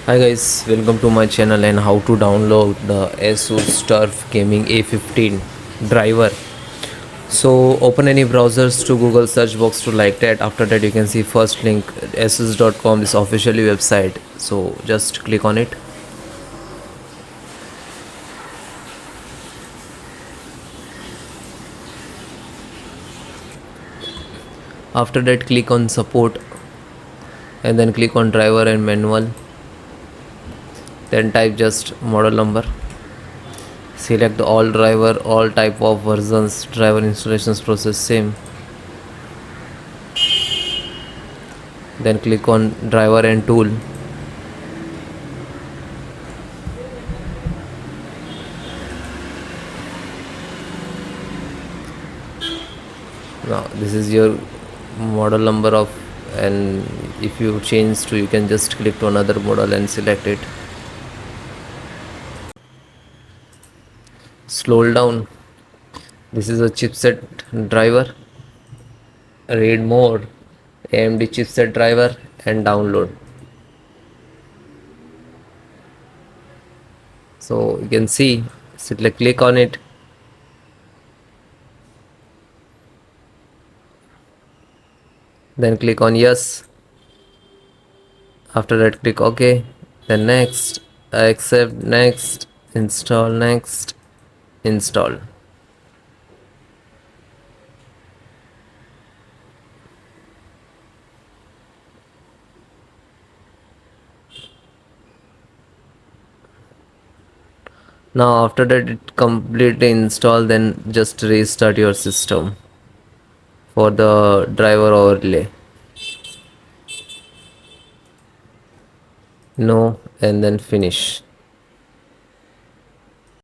Hi guys, welcome to my channel and how to download the ASUS TUF Gaming A15 driver. So open any browsers to Google search box to like that. After that you can see first link asus.com is officially website. So just click on it. After that click on support and then click on driver and manual. Then type just model number. Select all driver, all type of versions, driver installations process same. Then click on driver and tool. Now this is your model number of, and if you change to, you can just click to another model and select it. Scroll down. This is a chipset driver. Read more. AMD chipset driver and download. So you can see, select, click on it. Then click on yes. After that click OK. Then next, accept, next, install, next, install. Now after that it completely install, then just restart your system for the driver overlay. No, and then finish.